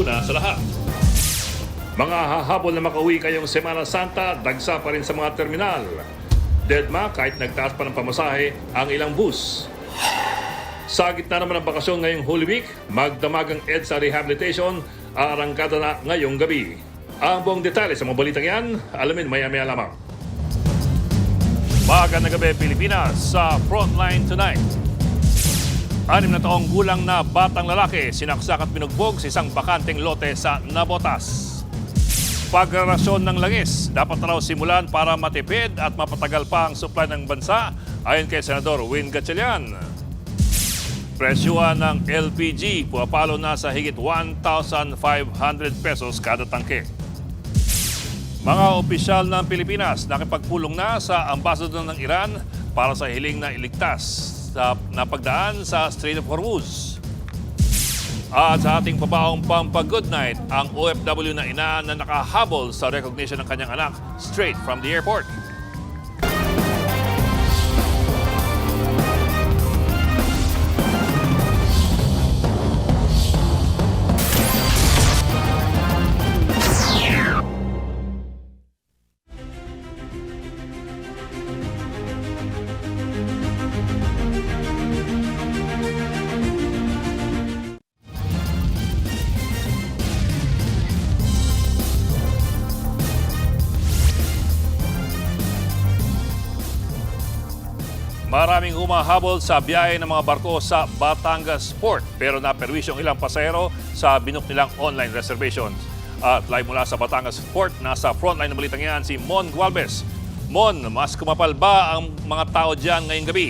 una sa lahat. Mga hahabol na makauwi kayong Semana Santa, dagsa pa rin sa mga terminal. Deadma kahit nagtaas pa ng pamasahe ang ilang bus. Sa gitna naman ng bakasyon ngayong Holy Week, magdamagang EDSA rehabilitation, aarangkada na ngayong gabi. Ang buong detalye sa mga balitang yan, alamin maya-maya lamang. Magandang gabi Pilipinas sa Frontline Tonight. 6 na taong gulang na batang lalaki sinaksak at binugbog sa isang bakanteng lote sa Navotas. Pagrarasyon ng langis dapat raw simulan para matipid at mapatagal pa ang supply ng bansa ayon kay Senador Win Gatchalian. Presyuhan ng LPG pumapalo na sa higit 1,500 pesos kada tangke. Mga opisyal ng Pilipinas nakipagpulong na sa ambassador ng Iran para sa hiling na iligtas na pagdaan sa Strait of Hormuz. At sa ating pabaong pampag-good night, ang OFW na ina na nakahabol sa recognition ng kanyang anak straight from the airport. Maraming humahabol sa biyahe ng mga barko sa Batangas Port pero naperwisyo ang ilang pasahero sa binook nilang online reservations. At live mula sa Batangas Port, nasa frontline ng balitang yan si Mon Gualvez. Mon, mas kumapal ba ang mga tao dyan ngayong gabi?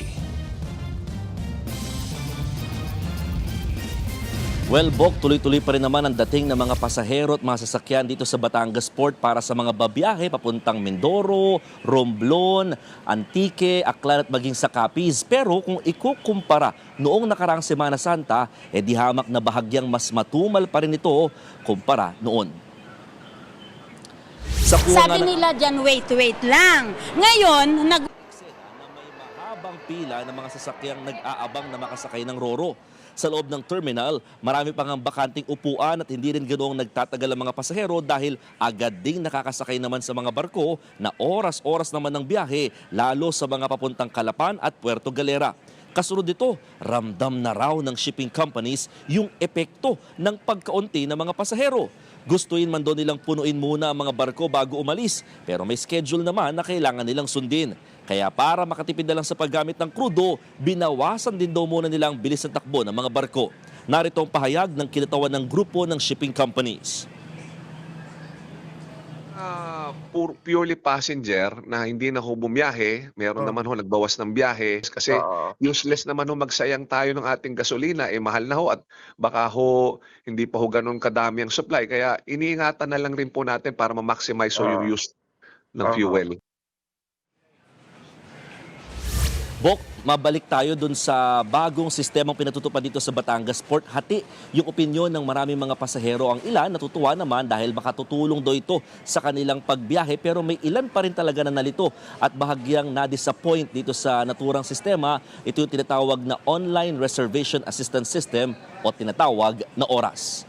Well, Bok, tuloy-tuloy pa rin naman ang dating ng mga pasahero at mga sasakyan dito sa Batangas Port para sa mga babiyahe papuntang Mindoro, Romblon, Antique, Aklan at maging sa Capiz. Pero kung ikukumpara noong nakaraang Semana Santa, di hamak na bahagyang mas matumal pa rin ito kumpara noon. Sabi nila dyan, wait lang. Ngayon, na may mahabang pila ng mga sasakyang nag-aabang na makasakay ng Roro. Sa loob ng terminal, marami pang bakanting upuan at hindi rin ganoong nagtatagal ang mga pasahero dahil agad ding nakakasakay naman sa mga barko na oras-oras naman ng biyahe, lalo sa mga papuntang Calapan at Puerto Galera. Kasunod dito, ramdam na raw ng shipping companies yung epekto ng pagkaunti ng mga pasahero. Gustuin man doon nilang punuin muna ang mga barko bago umalis, pero may schedule naman na kailangan nilang sundin. Kaya para makatipid na lang sa paggamit ng krudo, binawasan din daw muna nilang bilis ng takbo ng mga barko. Narito ang pahayag ng kinatawan ng grupo ng shipping companies. Purely passenger na hindi na ho bumiyahe, meron naman ho nagbawas ng biyahe kasi useless naman ho magsayang tayo ng ating gasolina, mahal na ho at baka ho hindi pa ho ganun kadami ang supply. Kaya iniingatan na lang rin po natin para ma-maximize ho yung use ng fuel. Bok, mabalik tayo dun sa bagong sistemang pinatutupad dito sa Batangas Port. Hati yung opinyon ng maraming mga pasahero. Ang ilan natutuwa naman dahil makatutulong daw ito sa kanilang pagbiyahe pero may ilan pa rin talaga na nalito at bahagyang na-disappoint dito sa naturang sistema. Ito yung tinatawag na Online Reservation Assistance System o tinatawag na ORAS.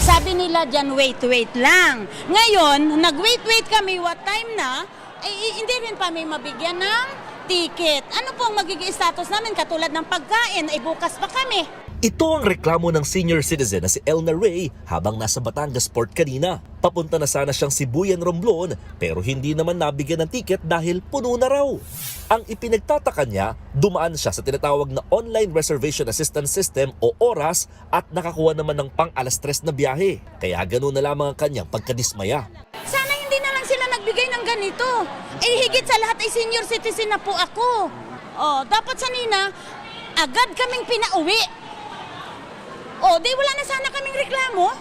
sabi nila dyan, wait lang. Ngayon, nag-wait kami, what time na, hindi rin pa may mabigyan ng ticket. Ano pong magiging status namin katulad ng pagkain? Bukas pa kami. Ito ang reklamo ng senior citizen na si Elna Ray habang nasa Batangas Port kanina. Papunta na sana siyang Sibuyan, Romblon pero hindi naman nabigyan ng ticket dahil puno na raw. Ang ipinagtataka niya, dumaan siya sa tinatawag na Online Reservation Assistance System o ORAS at nakakuha naman ng pang alas 3 na biyahe. Kaya ganoon na lamang ang kanyang pagkadismaya. Sana hindi na lang sila nagbigay ng ganito. Higit sa lahat ay senior citizen na po ako. Dapat sanina, agad kaming pinauwi. Di wala na sana kaming reklamo.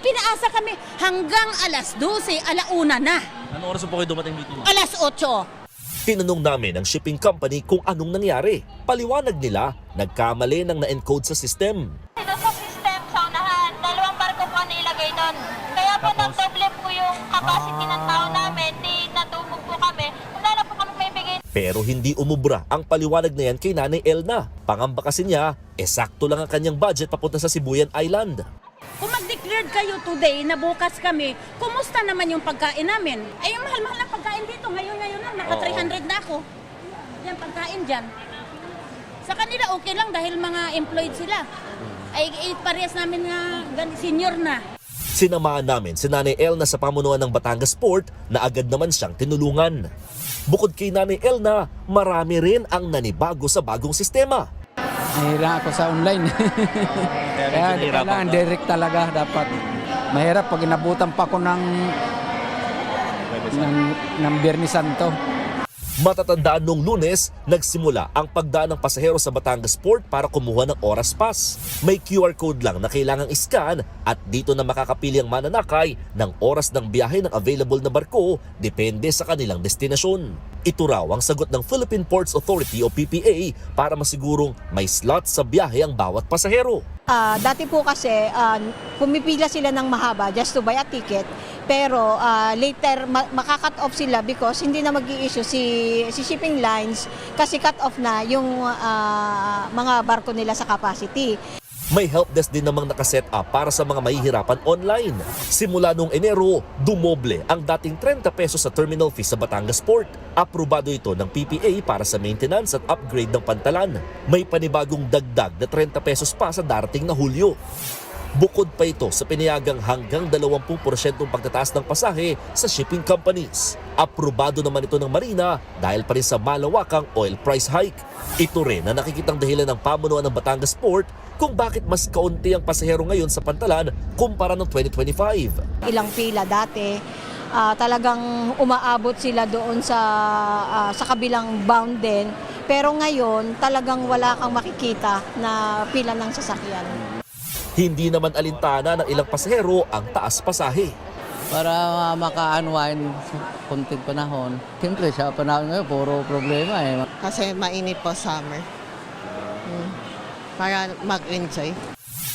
Pinaasa kami hanggang alas 12, alauna na. Anong oras po kayo dumating dito? Alas 8. Tinanong namin ang shipping company kung anong nangyari. Paliwanag nila, nagkamali ng na-encode sa system. Dito sa system sa unahan, 2 barko po nilagay doon. Kaya po nag-double po yung capacity ng tao namin, di natubog po kami. Wala na po kami may bigay. Pero hindi umubra ang paliwanag na yan kay Nanay Elna. Pangamba kasi niya, sakto lang ang kanyang budget papunta sa Sibuyan Island. Kung mag-declared kayo today na bukas kami, kumusta naman yung pagkain namin? Ay, yung mahal-mahal na pagkain dito. Ngayon lang, naka 300 na ako. Yan, pagkain dyan. Sa kanila okay lang dahil mga employed sila. Ay, parehas namin nga senior na. Sinamahan namin si Nanay Elna sa pamunuan ng Batangas Port na agad naman siyang tinulungan. Bukod kay Nanay Elna, marami rin ang nanibago sa bagong sistema. Nahirap ako sa online. Kaya kailangan direct talaga dapat. Mahirap pag inabutan pa ko ng Biyernes Santo. Matatandaan nung Lunes, nagsimula ang pagdaan ng pasahero sa Batangas Port para kumuha ng oras pass. May QR code lang na kailangang iscan at dito na makakapili ang mananakay ng oras ng biyahe ng available na barko depende sa kanilang destinasyon. Ito raw ang sagot ng Philippine Ports Authority o PPA para masigurong may slot sa biyahe ang bawat pasahero. Dati po kasi pumipila sila ng mahaba just to buy a ticket, pero later makakat off sila because hindi na mag-i-issue si shipping lines kasi cut off na yung mga barko nila sa capacity. May helpdesk din namang nakaset up para sa mga mahihirapan online. Simula noong Enero, dumoble ang dating 30 pesos sa terminal fee sa Batangas Port. Aprobado ito ng PPA para sa maintenance at upgrade ng pantalan. May panibagong dagdag na 30 pesos pa sa darating na Hulyo. Bukod pa ito sa pinayagang hanggang 20% pagtataas ng pasahe sa shipping companies. Aprobado naman ito ng Marina dahil pa rin sa malawakang oil price hike. Ito rin na nakikitang dahilan ng pamunuan ng Batangas Port kung bakit mas kaunti ang pasahero ngayon sa pantalan kumpara ng 2025. Ilang pila dati, talagang umaabot sila doon sa kabilang bound din. Pero ngayon, talagang wala kang makikita na pila ng sasakyan. Hindi naman alintana ng ilang pasahero ang taas pasahe. Para maka-unwind konting panahon. Siyempre sa panahon ngayon, puro problema eh. Kasi mainit po summer. Para mag-enjoy.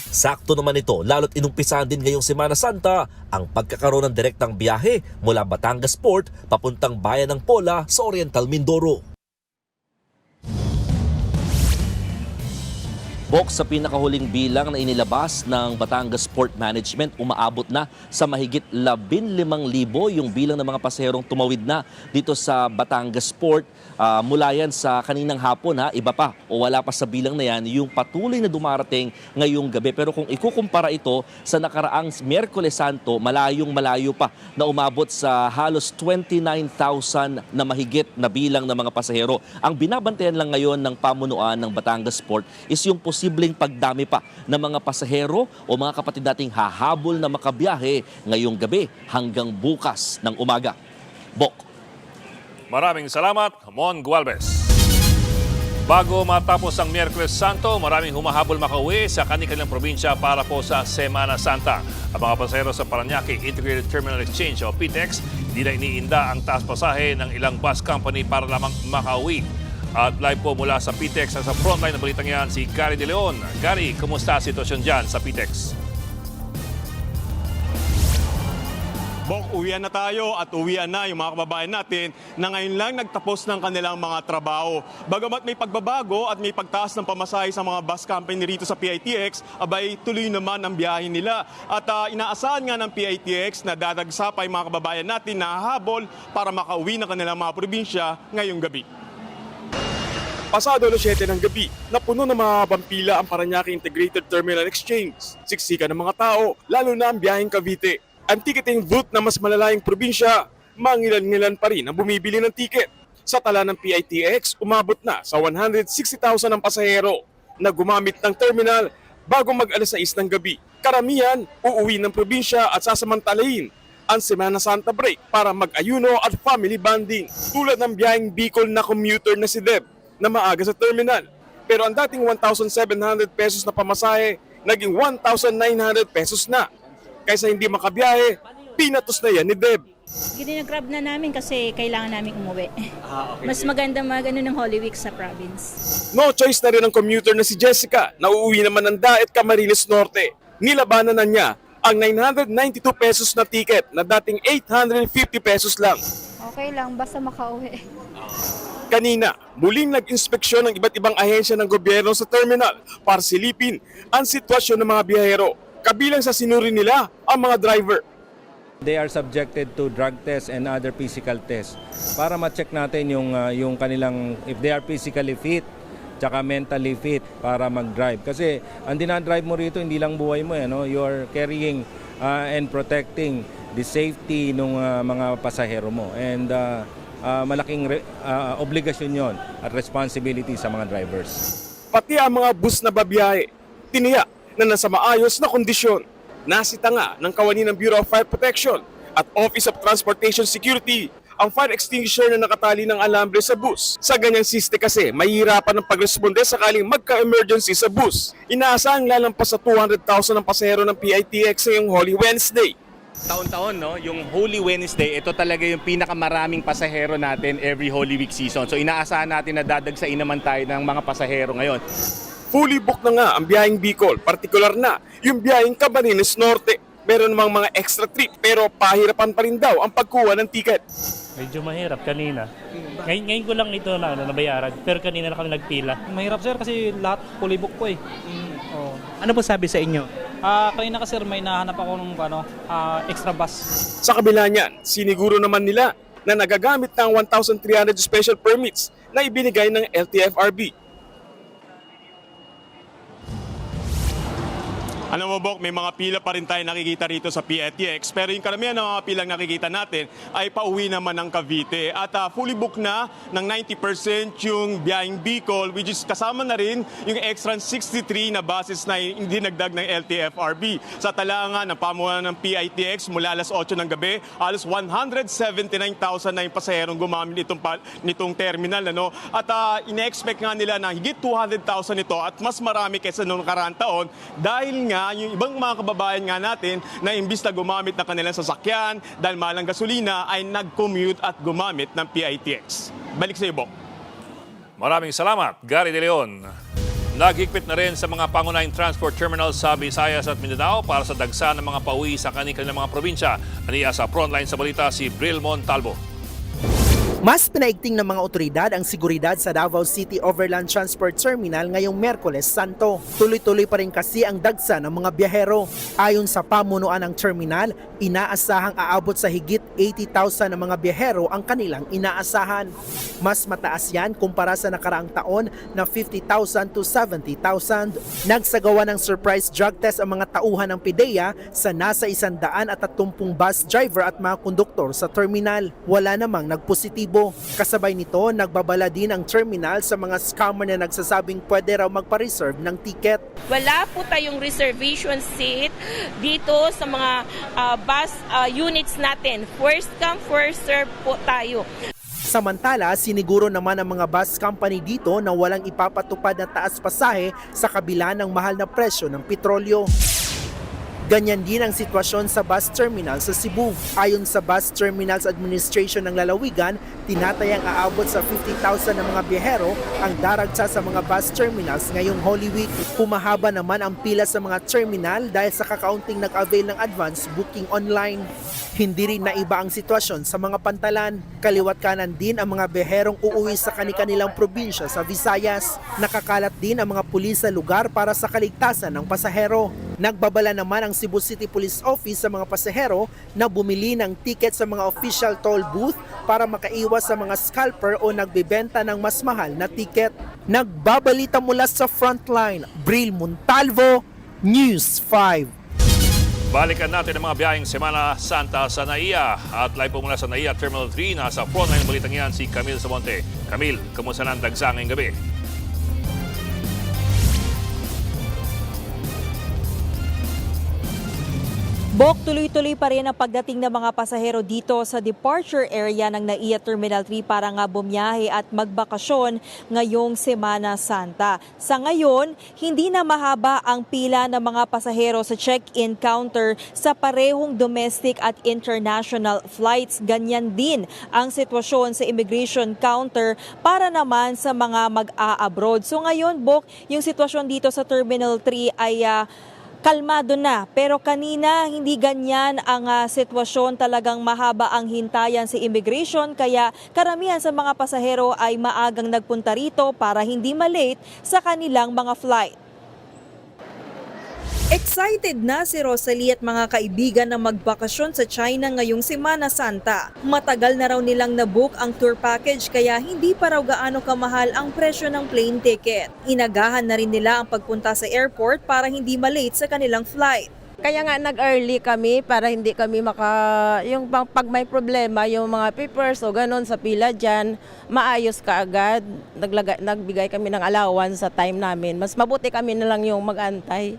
Sakto naman ito, lalo't inumpisahan din ngayong Semana Santa ang pagkakaroon ng direktang biyahe mula Batangas Port papuntang bayan ng Pola sa Oriental Mindoro. Box sa pinakahuling bilang na inilabas ng Batangas Port Management, umaabot na sa mahigit 15,000 yung bilang ng mga pasaherong tumawid na dito sa Batangas Port. Mula yan sa kaninang hapon, iba pa o wala pa sa bilang na yan yung patuloy na dumarating ngayong gabi. Pero kung ikukumpara ito sa nakaraang Miyerkules Santo, malayo pa na umabot sa halos 29,000 na mahigit na bilang ng mga pasahero. Ang binabantayan lang ngayon ng pamunuan ng Batangas Port is yung posibleng pagdami pa ng mga pasahero o mga kapatid nating hahabol na makabiyahe ngayong gabi hanggang bukas ng umaga. Bok. Maraming salamat, Mon Gualvez. Bago matapos ang Miyerkules Santo, maraming humahabol makauwi sa kanilang probinsya para po sa Semana Santa. Ang mga pasahero sa Parañaque Integrated Terminal Exchange o PTEX, di na iniinda ang taas pasahe ng ilang bus company para lamang makauwi. At live po mula sa PTEX sa frontline ng balitang yan si Gary De Leon. Gary, kumusta ang sitwasyon dyan sa PTEX? Bok, uwian na tayo at uwian na yung mga kababayan natin na ngayon lang nagtapos ng kanilang mga trabaho. Bagamat may pagbabago at may pagtaas ng pamasahe sa mga bus company rito sa PITX, abay tuloy naman ang biyahe nila. At inaasahan nga ng PITX na dadagsa pa yung mga kababayan natin na hahabol para makauwi ng kanilang mga probinsya ngayong gabi. Pasado alas 7 ng gabi, napuno ng mga pampila ang Parañaque Integrated Terminal Exchange. Siksikan ng mga tao, lalo na ang biyaheng Cavite. Ang ticketing booth na mas malalayang probinsya, mangilan-ngilan pa rin ang bumibili ng ticket. Sa tala ng PITX, umabot na sa 160,000 ang pasahero na gumamit ng terminal bago mag-alas 6 ng gabi. Karamihan, uuwi ng probinsya at sasamantalahin ang Semana Santa break para mag-ayuno at family bonding. Tulad ng biyaheng Bicol na commuter na si Deb na maaga sa terminal. Pero ang dating 1,700 pesos na pamasahe, naging 1,900 pesos na. Kaysa hindi makabiyahe, pinatos na yan ni Deb. Gina-grab na namin kasi kailangan namin umuwi. Okay. Mas maganda ng Holy Week sa province. No choice na rin ang commuter na si Jessica na uuwi naman ng Daet, Camarines Norte. Nilabanan na niya ang 992 pesos na ticket na dating 850 pesos lang. Okay lang, basta makauwi. Kanina, muling nag-inspeksyon ng iba't ibang ahensya ng gobyerno sa terminal para silipin ang sitwasyon ng mga biyahero. Kabilang sa sinuri nila ang mga driver. They are subjected to drug tests and other physical tests para ma-check natin yung kanilang, if they are physically fit, tsaka mentally fit para mag-drive. Kasi ang dinadrive mo rito, hindi lang buhay mo, you're carrying and protecting the safety ng mga pasahero mo. And malaking obligasyon yon at responsibility sa mga drivers. Pati ang mga bus na babiyahe, tiniyak na nasa maayos na kondisyon. Nasita nga ng kawani ng Bureau of Fire Protection at Office of Transportation Security ang fire extinguisher na nakatali ng alambre sa bus. Sa ganyang siste kasi, mahihirapan ang pagresponde sakaling magka-emergency sa bus. Inaasahang lalampas sa 200,000 ang pasahero ng PITX ngayong Holy Wednesday. Taon-taon, yung Holy Wednesday, ito talaga yung pinakamaraming pasahero natin every Holy Week season. So inaasahan natin na dadagsain naman tayo ng mga pasahero ngayon. Fully booked na nga ang biyaheng Bicol, partikular na yung biyaheng Camarines Norte. Meron namang mga extra trip pero pahirapan pa rin daw ang pagkuha ng ticket. Medyo mahirap kanina. Ngayon ko lang ito nabayaran, pero kanina na kami nagpila. Mahirap sir kasi lahat fully book po eh. Ano po sabi sa inyo? Kanina kasi sir may nahanap ako ng extra bus. Sa kabila niyan, siniguro naman nila na nagagamit ng 1,300 special permits na ibinigay ng LTFRB. Alam mo, Bok, may mga pila pa rin tayo nakikita rito sa PITX, pero yung karamihan ng mga pilang nakikita natin ay pauwi naman ng Cavite. At fully booked na ng 90% yung biyaheng Bicol, which is kasama na rin yung extra 63 na buses na hindi nagdag ng LTFRB. Sa talangan ng pamunuan ng PITX mula alas 8 ng gabi, alas 179,000 na yung pasaherong gumamit nitong terminal. At ine-expect nga nila na higit 200,000 ito at mas marami kaysa noong nakaraang taon dahil nga yung ibang mga kababayan nga natin na imbis na gumamit ng kanilang sasakyan dahil mahal ang gasolina ay nag-commute at gumamit ng PITX. Balik sa iyo, Bok. Maraming salamat, Gary De Leon. Naghigpit na rin sa mga pangunahing transport terminals sa Visayas at Mindanao para sa dagsa ng mga pauwi sa kanilang mga probinsya. Aniya sa frontline sa balita si Bril Montalvo. Mas pinaigting ng mga otoridad ang seguridad sa Davao City Overland Transport Terminal ngayong Miyerkules Santo. Tuloy-tuloy pa rin kasi ang dagsa ng mga biyahero. Ayon sa pamunuan ng terminal, inaasahang aabot sa higit 80,000 ng mga biyahero ang kanilang inaasahan. Mas mataas yan kumpara sa nakaraang taon na 50,000 to 70,000. Nagsagawa ng surprise drug test ang mga tauhan ng PIDEA sa nasa 130 bus driver at mga konduktor sa terminal. Wala namang nagpositibo. Kasabay nito, nagbabala din ang terminal sa mga scammer na nagsasabing pwede raw magpa-reserve ng ticket. Wala po tayong reservation seat dito sa mga bus units natin. First come, first serve po tayo. Samantala, siniguro naman ang mga bus company dito na walang ipapatupad na taas pasahe sa kabila ng mahal na presyo ng petrolyo. Ganyan din ang sitwasyon sa bus terminal sa Cebu. Ayon sa Bus Terminals Administration ng Lalawigan, tinatayang aabot sa 50,000 ng mga biyahero ang daragsa sa mga bus terminals ngayong Holy Week. Humahaba naman ang pila sa mga terminal dahil sa kakaunting nag-avail ng advance booking online. Hindi rin naiba ang sitwasyon sa mga pantalan. Kaliwat kanan din ang mga biyaherong uuwi sa kanilang probinsya sa Visayas. Nakakalat din ang mga pulis sa lugar para sa kaligtasan ng pasahero. Nagbabala naman ang Cebu City Police Office sa mga pasahero na bumili ng ticket sa mga official toll booth para makaiwas sa mga scalper o nagbebenta ng mas mahal na ticket. Nagbabalita mula sa Frontline, Bril Montalvo, News 5. Balikan natin ang mga biyaheng Semana Santa sa NAIA. At live po mula sa NAIA Terminal 3, nasa frontline ng balitang yan si Camille Samonte. Camille, kamusta na ang dagsa ngayong gabi? Bok, tuloy-tuloy pa rin ang pagdating ng mga pasahero dito sa departure area ng NAIA Terminal 3 para nga bumiyahe at magbakasyon ngayong Semana Santa. Sa ngayon, hindi na mahaba ang pila ng mga pasahero sa check-in counter sa parehong domestic at international flights. Ganyan din ang sitwasyon sa immigration counter para naman sa mga mag-a-abroad. So ngayon, Bok, yung sitwasyon dito sa Terminal 3 ay Kalmado na, pero kanina hindi ganyan ang sitwasyon, talagang mahaba ang hintayan sa immigration kaya karamihan sa mga pasahero ay maagang nagpunta rito para hindi malate sa kanilang mga flight. Excited na si Rosalie at mga kaibigan na magbakasyon sa China ngayong Semana Santa. Matagal na raw nilang nabook ang tour package kaya hindi pa raw gaano kamahal ang presyo ng plane ticket. Inagahan na rin nila ang pagpunta sa airport para hindi malate sa kanilang flight. Kaya nga nag-early kami para hindi kami yung pag may problema, yung mga papers o ganon sa pila dyan, maayos ka agad. Nagbigay kami ng allowance sa time namin. Mas mabuti kami na lang yung mag-antay.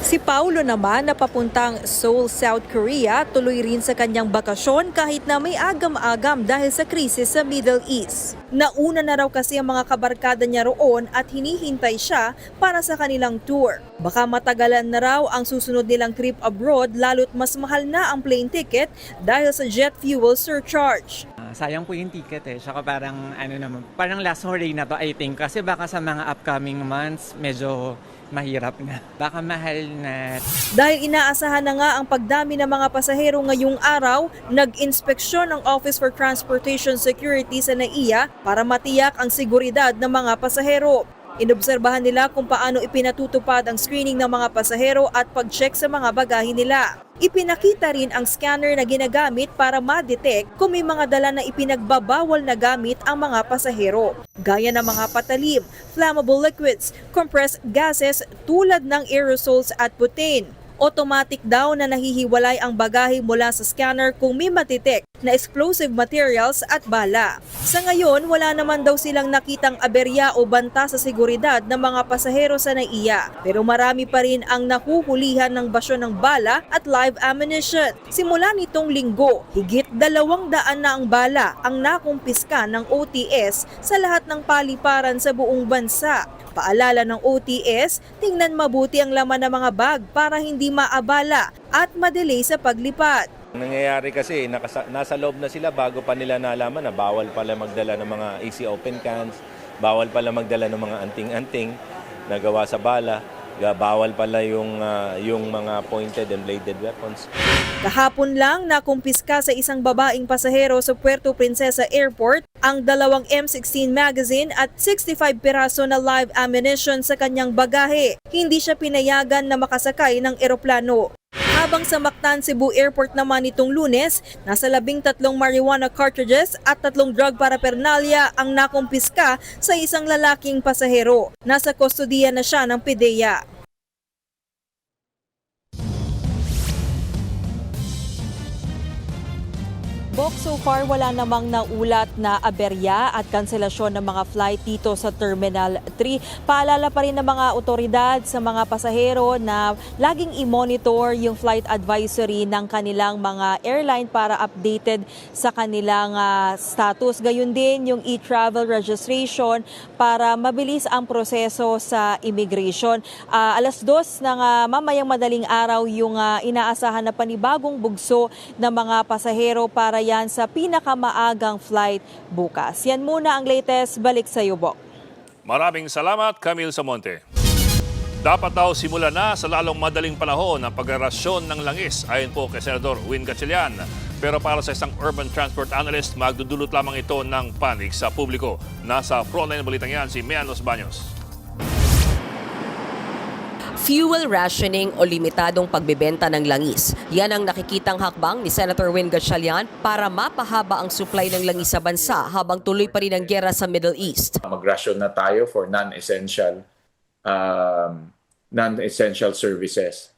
Si Paulo naman na papuntang Seoul, South Korea, tuloy rin sa kanyang bakasyon kahit na may agam-agam dahil sa krisis sa Middle East. Nauna na raw kasi ang mga kabarkada niya roon at hinihintay siya para sa kanilang tour. Baka matagalan na raw ang susunod nilang trip abroad lalo't mas mahal na ang plane ticket dahil sa jet fuel surcharge. Sayang po yung ticket saka parang last holiday na to I think kasi baka sa mga upcoming months medyo mahirap na. Baka mahal na. Dahil inaasahan na nga ang pagdami ng mga pasahero ngayong araw, nag-inspeksyon ang Office for Transportation Security sa NAIA para matiyak ang seguridad ng mga pasahero. Inobserbahan nila kung paano ipinatutupad ang screening ng mga pasahero at pag-check sa mga bagahe nila. Ipinakita rin ang scanner na ginagamit para ma-detect kung may mga dala na ipinagbabawal na gamit ang mga pasahero, gaya ng mga patalim, flammable liquids, compressed gases tulad ng aerosols at butane. Automatic daw na nahihiwalay ang bagahe mula sa scanner kung may matitect na explosive materials at bala. Sa ngayon, wala naman daw silang nakitang aberya o banta sa seguridad ng mga pasahero sa NAIA. Pero marami pa rin ang nahuhulihan ng basyo ng bala at live ammunition. Simula nitong linggo, higit 200 na ang bala ang nakumpiska ng OTS sa lahat ng paliparan sa buong bansa. Paalala ng OTS, tingnan mabuti ang laman ng mga bag para hindi maabala at madelay sa paglipat. Nangyayari kasi, nasa loob na sila bago pa nila nalaman na bawal pala magdala ng mga easy open cans, bawal pala magdala ng mga anting-anting na gawa sa bala, bawal pala yung mga pointed and bladed weapons. Kahapon lang nakumpiska sa isang babaeng pasahero sa Puerto Princesa Airport ang 2 M16 magazine at 65 piraso na live ammunition sa kanyang bagahe. Hindi siya pinayagan na makasakay ng eroplano. Habang sa Mactan, Cebu Airport naman nitong Lunes, nasa 13 marijuana cartridges at 3 drug paraphernalia ang nakumpiska sa isang lalaking pasahero. Nasa kustodiya na siya ng PDEA. Bok, so far wala namang naulat na aberya at kanselasyon ng mga flight dito sa Terminal 3. Paalala pa rin ng mga otoridad sa mga pasahero na laging i-monitor yung flight advisory ng kanilang mga airline para updated sa kanilang status. Gayun din yung e-travel registration para mabilis ang proseso sa immigration. 2:00 ng mamayang madaling araw yung inaasahan na panibagong bugso ng mga pasahero para yan sa pinakamaagang flight bukas. Yan muna ang latest. Balik sa iyo, Bok. Maraming salamat, Camille Samonte. Dapat daw simula na sa lalong madaling panahon ang pagrarasyon ng langis ayon po kay Senador Win Gatchalian. Pero para sa isang urban transport analyst, magdudulot lamang ito ng panig sa publiko. Nasa frontline ng balitang yan si Mian Los Baños. Fuel rationing o limitadong pagbebenta ng langis. Yan ang nakikitang hakbang ni Senator Win Gatchalian para mapahaba ang supply ng langis sa bansa habang tuloy pa rin ang giyera sa Middle East. Mag-ration na tayo for non-essential services.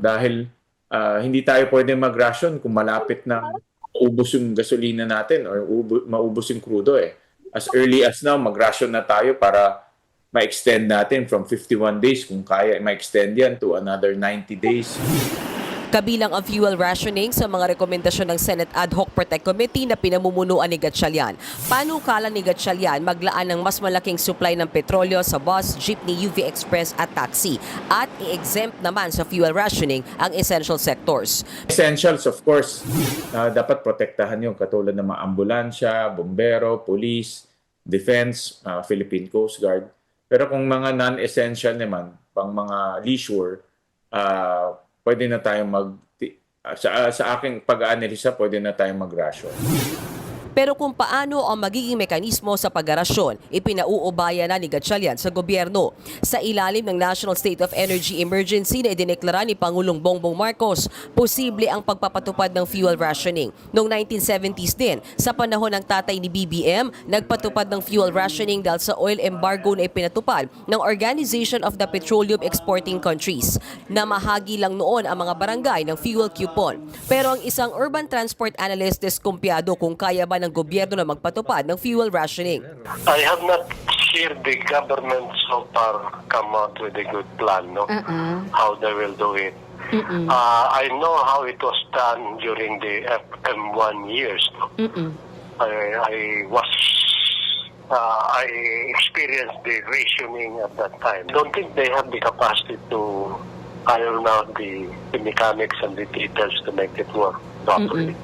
Dahil hindi tayo pwedeng mag-ration kung malapit na maubos yung gasolina natin or maubos yung crudo. As early as now, mag-ration na tayo para ma-extend natin from 51 days, kung kaya ma-extend yan to another 90 days. Kabilang ang fuel rationing sa mga rekomendasyon ng Senate Ad Hoc Protect Committee na pinamumunuan ni Gatchalian. Panukala ni Gatchalian maglaan ng mas malaking supply ng petrolyo sa bus, jeepney, UV Express at taxi at i-exempt naman sa fuel rationing ang essential sectors. Essentials, of course, dapat protektahan yung katulad ng mga ambulansya, bombero, police, defense, Philippine Coast Guard. Pero kung mga non-essential naman, pang mga leisure, pwede na tayong sa aking pag-aanalisa, pwede na tayong mag-ration. Pero kung paano ang magiging mekanismo sa pag-arasyon, ipinauubaya na ni Gatchalian sa gobyerno. Sa ilalim ng National State of Energy Emergency na idineklara ni Pangulong Bongbong Marcos, posible ang pagpapatupad ng fuel rationing. Noong 1970s din, sa panahon ng tatay ni BBM, nagpatupad ng fuel rationing dahil sa oil embargo na ipinatupad ng Organization of the Petroleum Exporting Countries. Namahagi lang noon ang mga barangay ng fuel coupon. Pero ang isang urban transport analyst diskumpiyado kung kaya ba ng gobyerno na magpatupad ng fuel rationing. I have not seen the government so far come out with a good plan, no? How they will do it. I know how it was done during the FM1 years. No? I experienced the rationing at that time. Don't think they have the capacity to iron out the mechanics and the details to make it work properly.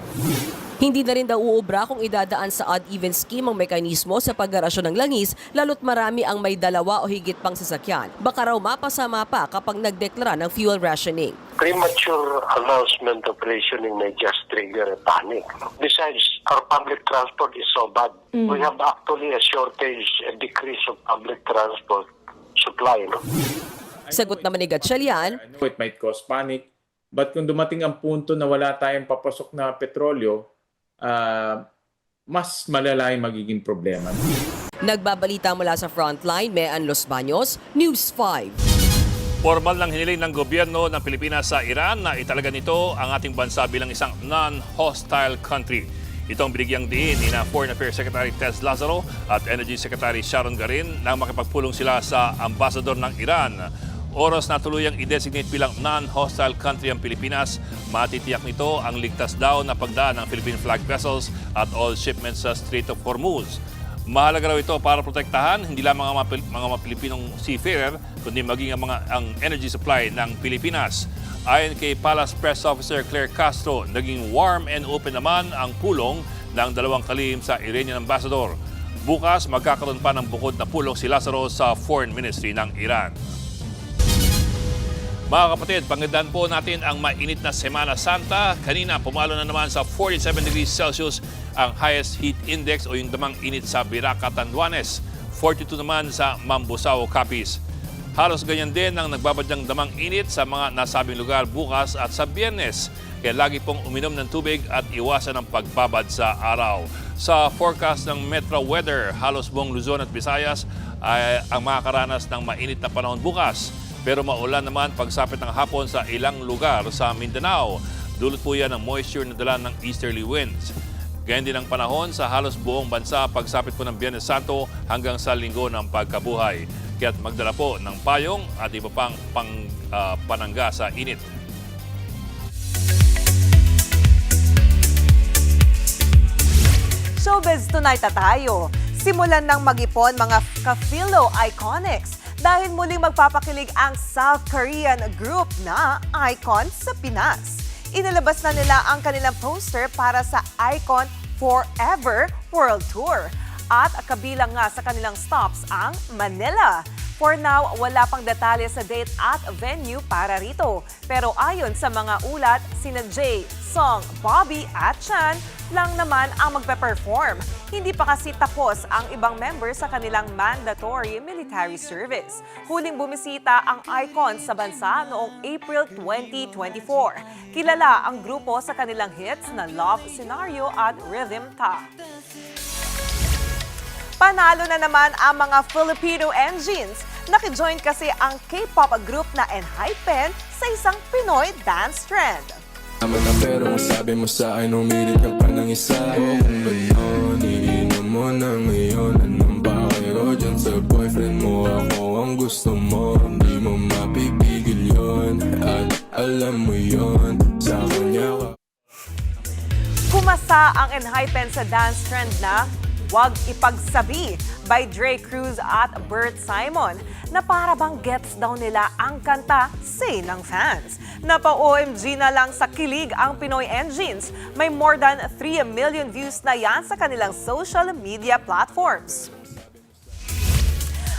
Hindi na rin daw uubra kung idadaan sa odd-even scheme ang mekanismo sa pag-arasyon ng langis, lalo't marami ang may dalawa o higit pang sasakyan. Baka raw mapasama pa kapag nagdeklara ng fuel rationing. Premature announcement of rationing may just trigger a panic. Besides, our public transport is so bad. We have actually a shortage, a decrease of public transport supply. No? Sagot naman ni Gatchalian, I know it might cause panic, but kung dumating ang punto na wala tayong papasok na petrolyo, mas malala yung magiging problema. Nagbabalita mula sa Frontline, Mean Los Baños, News 5. Formal ng hiniling ng gobyerno ng Pilipinas sa Iran na italaga nito ang ating bansa bilang isang non-hostile country. Ito ang binigyang diin ni Foreign Affairs Secretary Tess Lazaro at Energy Secretary Sharon Garin nang makipagpulong sila sa ambassador ng Iran. Oras na tuluyang i-designate bilang non-hostile country ang Pilipinas, matitiyak nito ang ligtas daw na pagdaan ng Philippine flag vessels at all shipments sa Strait of Hormuz. Mahalaga raw ito para protektahan hindi lamang ang mga Pilipinong seafarer, kundi maging ang energy supply ng Pilipinas. Ayon kay Palace Press Officer Claire Castro, naging warm and open naman ang pulong ng dalawang kalihim sa Iranian ambassador. Bukas, magkakaroon pa ng bukod na pulong si Lazaro sa Foreign Ministry ng Iran. Mga kapatid, pangandaan po natin ang mainit na Semana Santa. Kanina, pumalo na naman sa 47 degrees Celsius ang highest heat index o yung damang init sa Biraca, Tanduanes. 42 naman sa Mambusaw, Capiz. Halos ganyan din ang nagbabadyang damang init sa mga nasabing lugar bukas at sa Biyernes. Kaya lagi pong uminom ng tubig at iwasan ang pagbabad sa araw. Sa forecast ng Metro Weather, halos buong Luzon at Visayas ay ang makakaranas ng mainit na panahon bukas. Pero maulan naman pagsapit ng hapon sa ilang lugar sa Mindanao. Dulot po yan ng moisture na dala ng easterly winds. Ganyan din ang panahon sa halos buong bansa pagsapit po ng Biyernes Santo hanggang sa Linggo ng Pagkabuhay. Kaya't magdala po ng payong at iba pang panangga sa init. Showbiz Tonight na tayo. Simulan ng mag-ipon mga ka-Philo Iconics dahil muling magpapakilig ang South Korean group na Icon sa Pinas. Inilabas na nila ang kanilang poster para sa Icon Forever World Tour. At kabilang nga sa kanilang stops ang Manila. For now, wala pang detalye sa date at venue para rito. Pero ayon sa mga ulat, sina Jay, Song, Bobby at Chan lang naman ang magpe-perform. Hindi pa kasi tapos ang ibang member sa kanilang mandatory military service. Huling bumisita ang Icon sa bansa noong April 2024. Kilala ang grupo sa kanilang hits na Love Scenario at Rhythm Top. Panalo na naman ang mga Filipino engines. Nakijoin kasi ang K-pop group na ENHYPEN sa isang Pinoy dance trend. Naman na pero sabi mo sa akin umilit ka pa ng isa. Kung ganon, iinom mo na ngayon. Anong bakiro dyan sa boyfriend mo? Ako ang gusto mo, hindi mo mapipigil yun. At alam mo yun, sa kanya ka. Kumasa ang ENHYPEN sa dance trend na Wag Ipagsabi by Dre Cruz at Bert Simon na para bang gets daw nila ang kanta say ng fans. Napa-OMG na lang sa kilig ang Pinoy Engines. May more than 3 million views na yan sa kanilang social media platforms.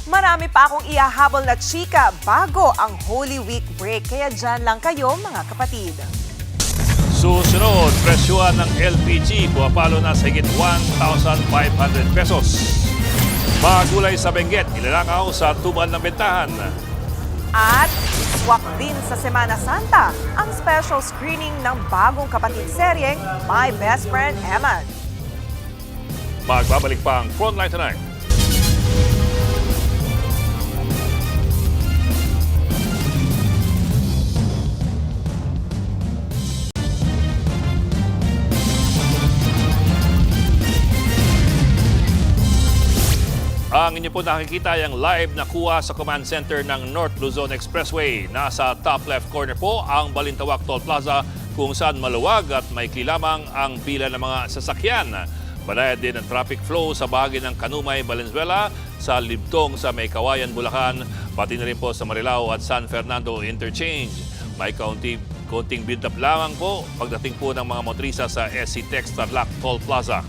Marami pa akong ihahabol na chika bago ang Holy Week break. Kaya dyan lang kayo mga kapatid. Susunod, presyuhan ng LPG pumapalo na sa higit 1,500 pesos. Mga gulay sa Benguet, ilalakaw sa tuban ng bentahan. At swak din sa Semana Santa ang special screening ng bagong kapatid seryeng My Best Friend Eman. Magbabalik pa ang Frontline Tonight. Ang inyo po nakikita ay ang live na kuha sa command center ng North Luzon Expressway. Nasa top left corner po ang Balintawak Toll Plaza kung saan maluwag at maikli lamang ang pila ng mga sasakyan. Banayad din ang traffic flow sa bahagi ng Kanumay, Valenzuela, sa Libtong sa May Kawayan, Bulacan, pati na rin po sa Marilao at San Fernando Interchange. May konting build-up lamang po pagdating po ng mga motorista sa SC Tex Tarlac Toll Plaza.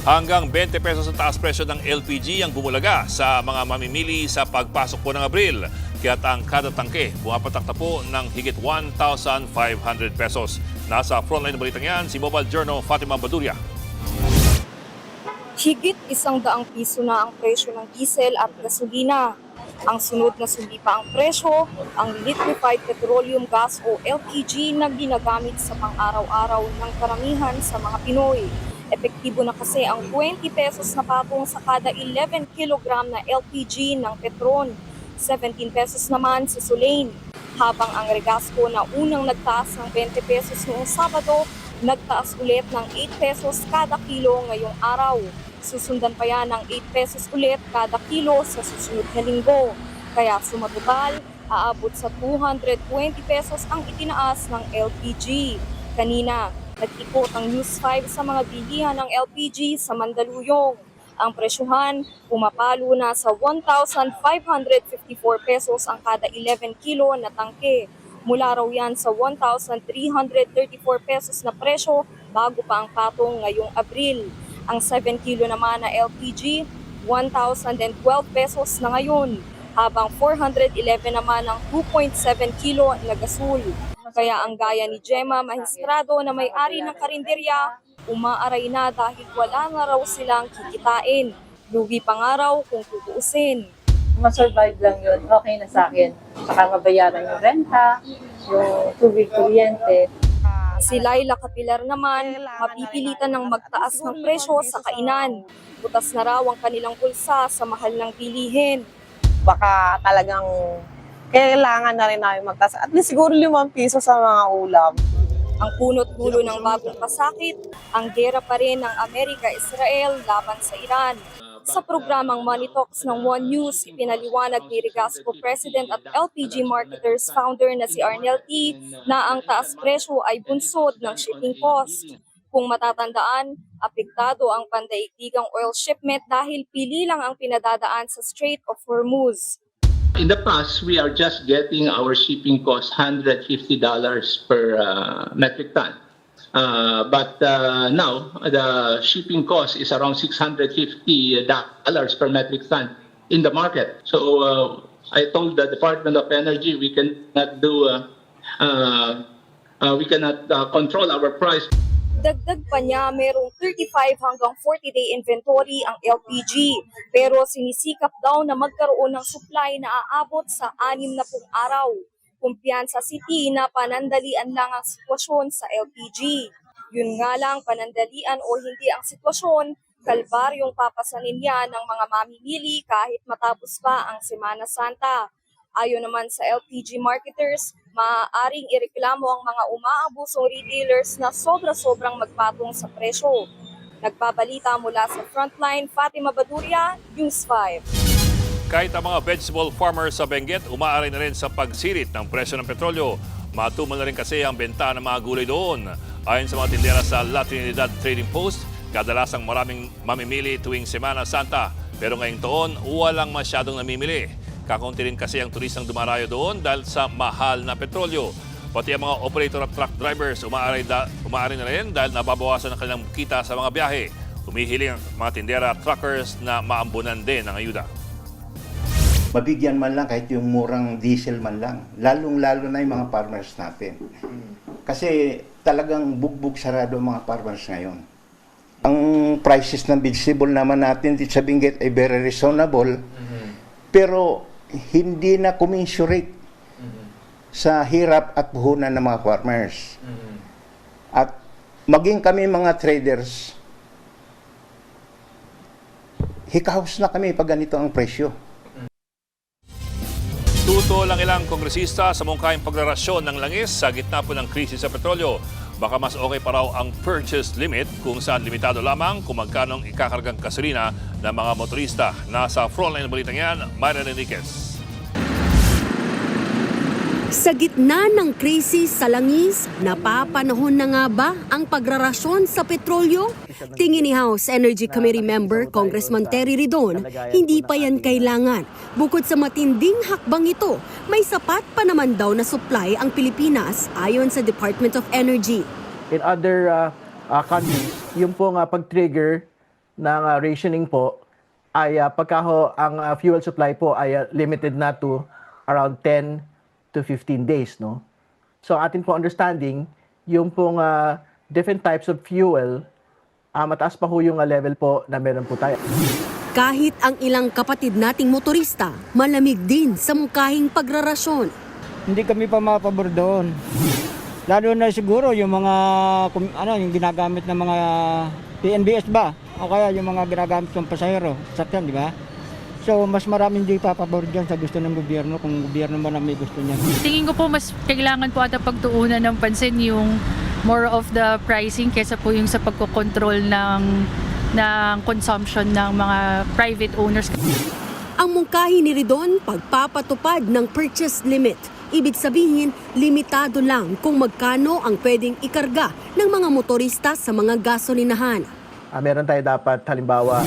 Hanggang 20 pesos ang taas presyo ng LPG ang bumulaga sa mga mamimili sa pagpasok po ng Abril. Kaya't ang kada tangke bumapatak na po ng higit 1,500 pesos. Nasa frontline ng balitang yan, si Mobile Journal Fatima Baduria. Higit 100 piso na ang presyo ng diesel at gasolina. Ang sunod na sundi pa ang presyo, ang liquefied petroleum gas o LPG na ginagamit sa pang-araw-araw ng karamihan sa mga Pinoy. Epektibo na kasi ang 20 pesos na patong sa kada 11 kilogram na LPG ng Petron. 17 pesos naman sa Solane. Habang ang Regasco na unang nagtaas ng 20 pesos noong Sabado, nagtaas ulit ng 8 pesos kada kilo ngayong araw. Susundan pa yan ng 8 pesos ulit kada kilo sa susunod na linggo. Kaya sumatotal, aabot sa 220 pesos ang itinaas ng LPG. Kanina, nag-ikot ang News 5 sa mga bilihan ng LPG sa Mandaluyong. Ang presyuhan, pumapalo na sa 1,554 pesos ang kada 11 kilo na tangke. Mula raw yan sa 1,334 pesos na presyo bago pa ang patong ngayong Abril. Ang 7 kilo naman na LPG, 1,012 pesos na ngayon, habang 411 naman ang 2.7 kilo na gasol. Kaya ang gaya ni Gemma Magistrado na may-ari ng karinderya, umaaray na dahil wala na raw silang kikitain. Lugi pa nga raw kung tutuusin. Ma-survive lang yun, okay na sa akin. Saka mabayaran yung renta, yung tubig, kuryente. Si Laila Capilar naman, mapipilitan ng magtaas ng presyo sa kainan. Butas na raw ang kanilang pulsa sa mahal ng bilihin. Baka talagang kailangan na rin namin magtaas. At least siguro 5 piso sa mga ulam. Ang punot dulo ng bagong pasakit, ang gera pa rin ng Amerika-Israel laban sa Iran. Sa programang Money Talks ng One News, ipinaliwanag ni Regasco President at LPG Marketers founder na si Arnel T. na ang taas presyo ay bunsod ng shipping cost. Kung matatandaan, apektado ang pandaigdigang oil shipment dahil pili lang ang pinadadaan sa Strait of Hormuz. In the past, we are just getting our shipping cost $150 per metric ton. But now, the shipping cost is around $650 per metric ton in the market. So I told the Department of Energy we cannot control our price. Dagdag pa niya, merong 35 hanggang 40-day inventory ang LPG. Pero sinisikap daw na magkaroon ng supply na aabot sa 60 araw. Kumpiyansa City na panandalian lang ang sitwasyon sa LPG. Yun nga lang, panandalian o hindi ang sitwasyon, kalbaryong papasanin niya ng mga mamimili kahit matapos pa ang Semana Santa. Ayon naman sa LPG marketers, maaaring ireklamo ang mga umaabusong retailers na sobra-sobrang magpatong sa presyo. Nagbabalita mula sa Frontline, Fatima Baduria, News 5. Kahit ang mga vegetable farmers sa Benguet, umaaray na rin sa pagsirit ng presyo ng petrolyo. Matumal na rin kasi ang benta ng mga gulay doon. Ayon sa mga tindera sa La Trinidad Trading Post, kadalasang maraming mamimili tuwing Semana Santa. Pero ngayong taon, walang masyadong namimili. Kakunti rin kasi ang turistang dumarayo doon dahil sa mahal na petrolyo. Pati ang mga operator at truck drivers umaaray na rin dahil nababawasan ang kanilang kita sa mga biyahe. Humihiling ang mga tindera at truckers na maambunan din ng ayuda. Mabigyan man lang kahit yung murang diesel man lang. Lalong-lalo na yung mga farmers natin. Kasi talagang bugbog sarado ang mga farmers ngayon. Ang prices ng vegetable naman natin sa Benguet ay very reasonable. Pero hindi na commensurate sa hirap at puhunan ng mga farmers. At maging kami mga traders, hikahos na kami pag ganito ang presyo. Tutol ang ilang kongresista sa mungkahing pagrarasyon ng langis sa gitna po ng krisis sa petrolyo. Baka mas okay pa raw ang purchase limit kung saan limitado lamang kung magkano ang ikakargang gasolina ng mga motorista. Nasa frontline ng balitang yan, Myra Enriquez. Sa gitna ng krisis sa langis, napapanahon na nga ba ang pagrarasyon sa petrolyo? Tingin ni House Energy Committee Member Congressman Terry Ridon, hindi pa yan kailangan. Bukod sa matinding hakbang ito, may sapat pa naman daw na supply ang Pilipinas ayon sa Department of Energy. In other countries, yung pong pag-trigger ng rationing po ay pagka ang fuel supply po ay limited na to around 10 to 15 days, no? So atin po understanding, yung pong different types of fuel, mataas pa ho yung level po na meron po tayo. Kahit ang ilang kapatid nating motorista, malamig din sa mungkahing pagrarasyon. Hindi kami pa mapabor doon. Lalo na siguro yung mga yung ginagamit ng mga PNBS ba? O kaya yung mga ginagamit ng pasahero, sakyan, di ba? So, mas maraming di papabor dyan sa gusto ng gobyerno kung gobyerno man ang may gusto niya. Tingin ko po mas kailangan po ata pagtuunan ng pansin yung more of the pricing kesa po yung sa pagkocontrol ng consumption ng mga private owners. Ang mungkahi ni Ridon, pagpapatupad ng purchase limit. Ibig sabihin, limitado lang kung magkano ang pwedeng ikarga ng mga motorista sa mga gasolinahan. Meron tayo dapat, halimbawa,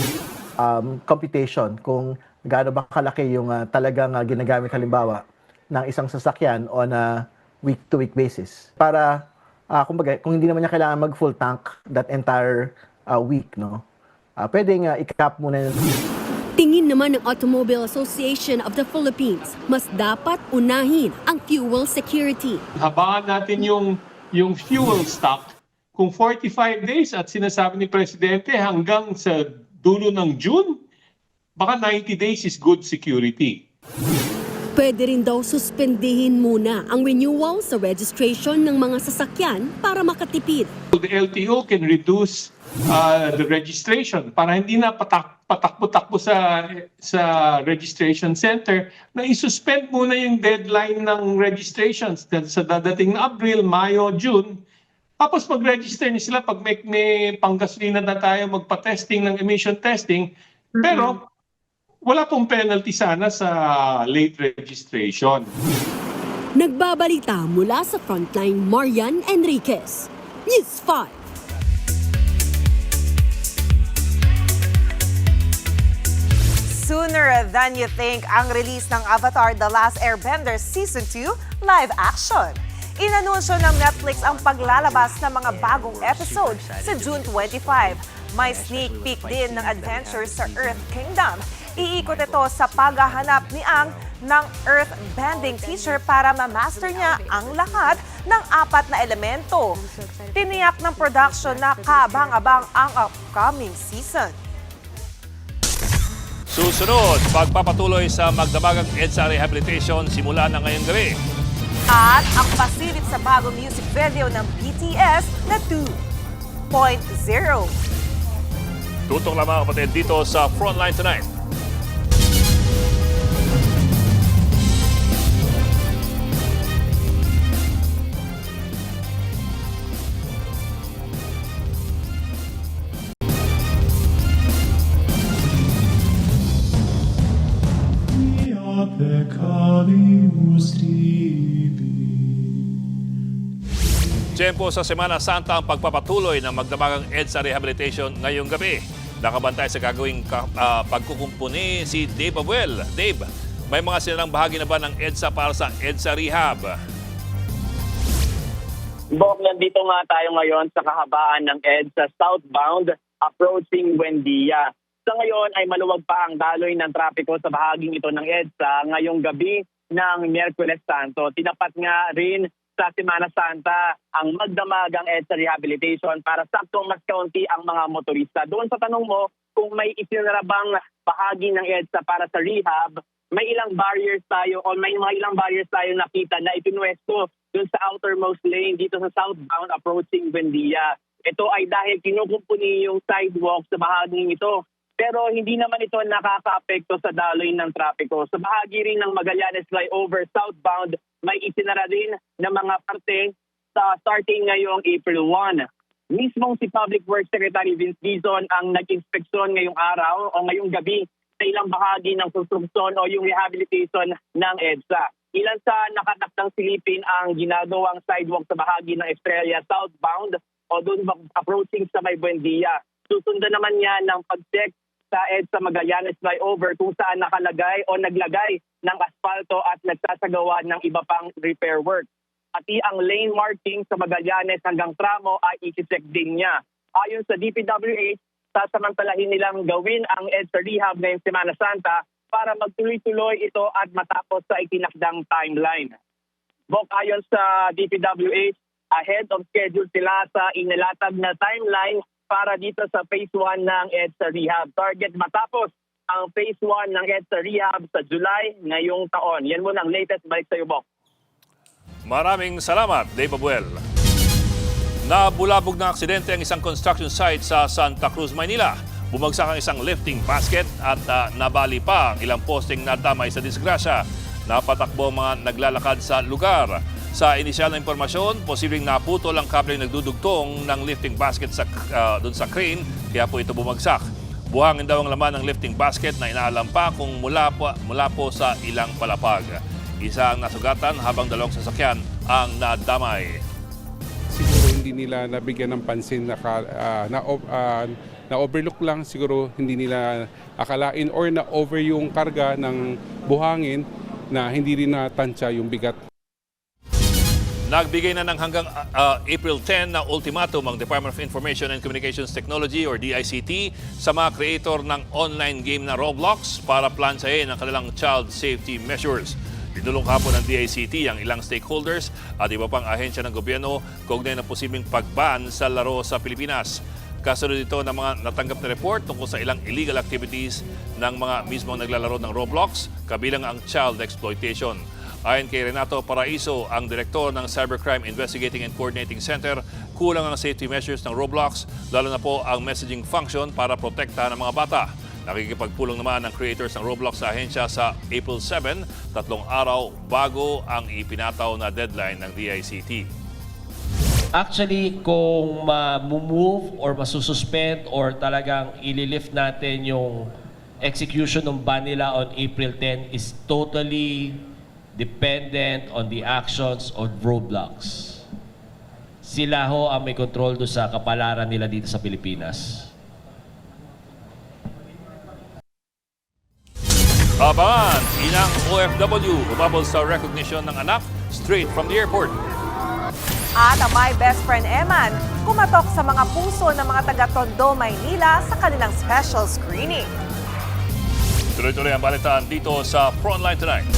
computation kung gaano ba kalaki yung talagang ginagamit halimbawa ng isang sasakyan on a week-to-week basis. Para, kumbaga, kung hindi naman niya kailangan mag-full tank that entire week, no? Pwedeng i-cap muna. Tingin naman ng Automobile Association of the Philippines, mas dapat unahin ang fuel security. Habaan natin yung fuel stock kung 45 days at sinasabi ni Presidente hanggang sa dulo ng June, baka 90 days is good security. Pwede rin daw suspendihin muna ang renewal sa registration ng mga sasakyan para makatipid. The LTO can reduce the registration para hindi na patakbo-takbo sa registration center na isuspend muna yung deadline ng registrations sa dadating na Abril, Mayo, June. Tapos mag-register niyo sila pag may panggasolina na tayo magpa-testing ng emission testing. Pero wala pong penalty sana sa late registration. Nagbabalita mula sa Frontline, Marian Enriquez, News 5. Sooner than you think ang release ng Avatar The Last Airbender Season 2 live action. Inanunsyo ng Netflix ang paglalabas ng mga bagong episode sa June 25. May sneak peek din ng adventure sa Earth Kingdom. Iikot ito sa paghahanap ni Aang ng Earth-bending teacher para ma-master niya ang lahat ng 4 na elemento. Tiniyak ng production na kabang-abang ang upcoming season. Susunod, pagpapatuloy sa magdamagang EDSA rehabilitation simula na ngayong gabi. At ang pasilip sa bagong music video ng BTS na 2.0. Tutok lamang kapatid dito sa Frontline Tonight. Tiyempo sa Semana Santa ang pagpapatuloy ng magdamagang EDSA rehabilitation ngayong gabi. Nakabantay sa gagawing pagkukumpuni si Dave Abuel. Dave, may mga silang bahagi na ba ng EDSA para sa EDSA Rehab? Bok, nandito nga tayo ngayon sa kahabaan ng EDSA southbound approaching Buendia. Sa ngayon ay maluwag pa ang daloy ng trapiko sa bahaging ito ng EDSA ngayong gabi ng Miyerkules Santo. Tinapat nga rin sa Semana Santa ang magdamagang EDSA rehabilitation para saktong mas kaunti ang mga motorista. Doon sa tanong mo kung may isinarabang bahagi ng EDSA para sa rehab, may ilang barriers tayo o may mga ilang barriers tayo nakita na ipinwesto doon sa outermost lane dito sa southbound approaching Buendia. Ito ay dahil kinukumpuni yung sidewalk sa bahaging ito. Pero hindi naman ito nakaka-apekto sa daloy ng trapiko. Sa bahagi rin ng Magallanes Flyover southbound, may isinara rin na mga parte sa starting ngayong April 1. Mismong si Public Works Secretary Vince Dizon ang nag-inspeksyon ngayong araw o ngayong gabi sa ilang bahagi ng construction o yung rehabilitation ng EDSA. Ilan sa nakatakdang silipin ang ginagawang sidewalk sa bahagi ng Estrella southbound o doon approaching sa may Buendia. Susundan naman niya ng pag-check sa EDSA Magallanes Flyover kung saan nakalagay o naglagay ng asfalto at nagsasagawa ng iba pang repair work. Pati ang lane marking sa Magallanes hanggang tramo ay i-check din niya. Ayon sa DPWH, sasamantalahin nilang gawin ang EDSA rehab ngayong Semana Santa para magtuloy-tuloy ito at matapos sa itinakdang timeline. Bok, ayon sa DPWH, ahead of schedule sila sa inilatag na timeline para dito sa Phase 1 ng EDSA Rehab. Target matapos ang Phase 1 ng EDSA Rehab sa July ngayong taon. Yan muna ang latest. Balik sa iyo, Bok. Maraming salamat, Dave Abuel. Nabulabog ng aksidente ang isang construction site sa Santa Cruz, Maynila. Bumagsak ang isang lifting basket at nabali pa ang ilang posting na damay sa disgrasya. Napatakbo ang mga naglalakad sa lugar. Sa inisyal na impormasyon, posibleng naputol ang kableng nagdudugtong ng lifting basket doon sa crane, kaya po ito bumagsak. Buhangin daw ang laman ng lifting basket na inaalam pa kung mula po sa ilang palapag. Isa ang nasugatan habang dalawang sasakyan ang nadamay. Siguro hindi nila nabigyan ng pansin na overlook lang, siguro hindi nila akalain or na over yung karga ng buhangin na hindi rin natansya yung bigat. Nagbigay na ng hanggang April 10 na ultimatum ang Department of Information and Communications Technology or DICT sa mga creator ng online game na Roblox para plansahin ang kanilang child safety measures. Pinulong hapon ng DICT ang ilang stakeholders at iba pang ahensya ng gobyerno kaugnay ng posibleng pagban sa laro sa Pilipinas. Kasunod ito ng mga natanggap na report tungkol sa ilang illegal activities ng mga mismong naglalaro ng Roblox, kabilang ang child exploitation. Ayon kay Renato Paraiso, ang direktor ng Cybercrime Investigating and Coordinating Center, kulang ang safety measures ng Roblox, lalo na po ang messaging function para protektahan ang mga bata. Nakikipagpulong naman ang creators ng Roblox sa ahensya sa April 7, 3 araw bago ang ipinataw na deadline ng DICT. Actually, kung ma-move or masususpend or talagang ililift natin yung execution ng ban nila on April 10 is totally dependent on the actions of Roblox. Sila ho ang may control do sa kapalaran nila dito sa Pilipinas. Abangan, inang OFW umabol sa recognition ng anak straight from the airport. At ang My Best Friend Eman, kumatok sa mga puso ng mga taga-Tondo, Maynila sa kanilang special screening. Tuloy-tuloy ang balitaan dito sa Frontline Tonight.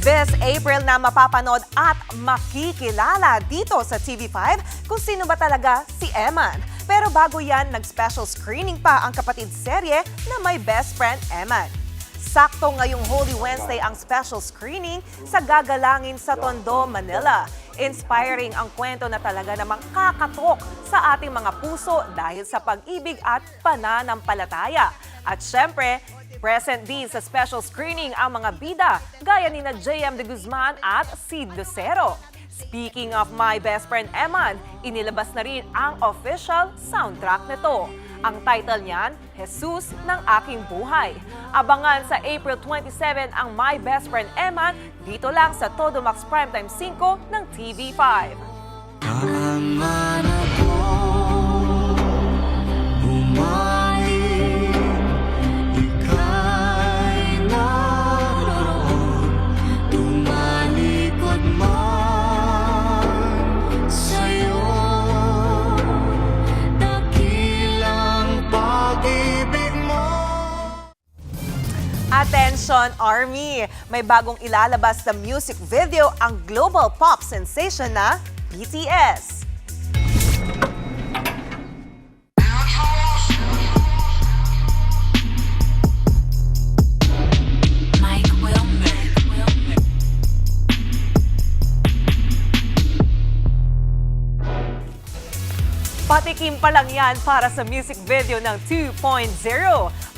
This April na mapapanood at makikilala dito sa TV5 kung sino ba talaga si Eman. Pero bago yan, nag-special screening pa ang kapatid serye na My Best Friend Eman. Sakto ngayong Holy Wednesday ang special screening sa Gagalangin sa Tondo, Manila. Inspiring ang kwento na talaga namang kakatok sa ating mga puso dahil sa pag-ibig at pananampalataya. At syempre, present din sa special screening ang mga bida gaya ni JM De Guzman at Sid Lucero. Speaking of My Best Friend Eman, inilabas na rin ang official soundtrack nito. Ang title niyan, Jesus ng Aking Buhay. Abangan sa April 27 ang My Best Friend Eman dito lang sa Todo Max Primetime 5 ng TV5. Attention Army! May bagong ilalabas na music video ang global pop sensation na BTS. Patikim pa lang yan para sa music video ng 2.0.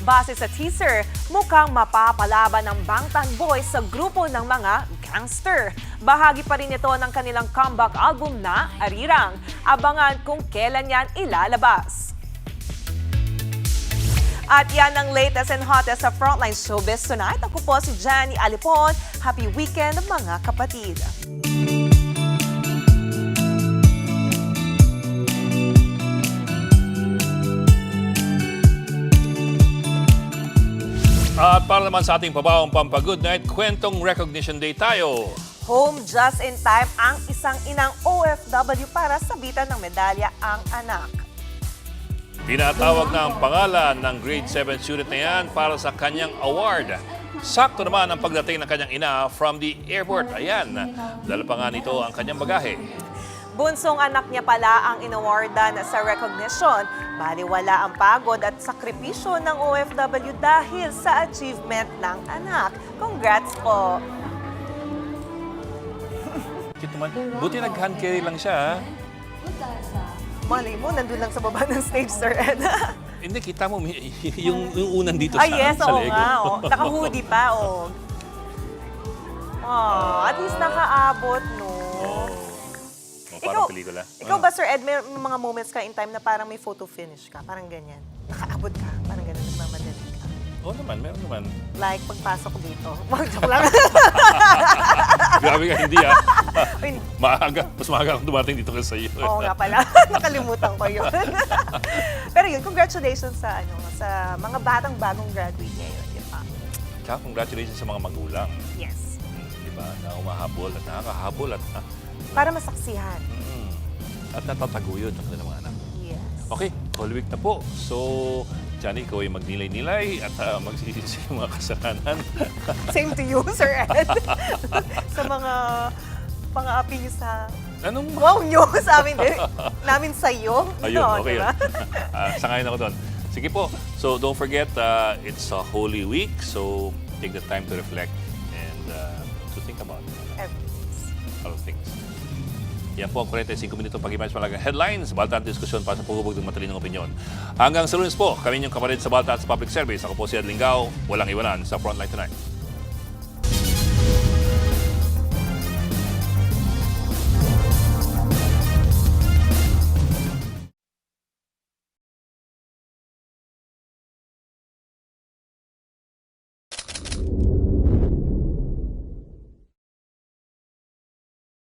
Base sa teaser, mukhang mapapalaban ng Bangtan Boys sa grupo ng mga gangster. Bahagi pa rin ito ng kanilang comeback album na Arirang. Abangan kung kailan yan ilalabas. At yan ang latest and hottest sa Frontline Showbiz Tonight. Ako po si Jenny Alipon. Happy weekend mga kapatid. At para naman sa ating pabawang Pampa-Good Night, kwentong Recognition Day tayo. Home just in time ang isang inang OFW para sabitan ng medalya ang anak. Tinatawag na ang pangalan ng grade 7 student na yan para sa kanyang award. Sakto naman ang pagdating ng kanyang ina from the airport. Ayan, dala pa nga nito ang kanyang bagahe. Bunsong anak niya pala ang inawardan sa recognition. Baliwala ang pagod at sakripisyo ng OFW dahil sa achievement ng anak. Congrats po! Cute naman. Buti nag-hand carry lang siya. Malay mo, nandun lang sa baba ng stage, Sir Ed. Hindi, kita mo yung unan dito yes, sa oo Lego. nga. Oh. Naka-hoodie pa, oh. Oh, at least nakaabot, no? Parang pelikula. Ikaw ba, Sir Ed, may mga moments ka in time na parang may photo finish ka? Parang ganyan. Nakaabot ka. Parang ganyan, nagmamadali ka. Oo naman, meron naman. Like, pagpasok dito. Joke lang. Grabe ka, hindi mas maaga akong dumating dito kasi sa'yo. Oo nga pala. Nakalimutan ko yun. Pero yun, congratulations sa mga batang bagong graduate ngayon. Diba? Tsaka congratulations sa mga magulang. Yes. Diba? Na humahabol at nakakahabol at para masaksihan. At natataguyod ang kanilang mga anak. Yes. Okay, Holy Week na po. So, Johnny, ikaw ay magnilay-nilay at magsisisi yung mga kasalanan. Same to you, Sir Ed. Sa mga pang-aapi niyo sa... Anong... Wow nyo sa amin din. Namin sa iyo. Ayun, no, okay diba? yun. Sangayon ako doon. Sige po. So, don't forget, it's a Holy Week. So, take the time to reflect and to think about a lot of things. Yan po ang 45 minutong pag-image malagang headlines, balta at diskusyon para sa paghubog ng matalinong opinyon. Hanggang sa Lunes po, kami yung kapatid sa balta at sa public service. Ako po si Ed Lingao, walang iwanan sa Frontline Tonight.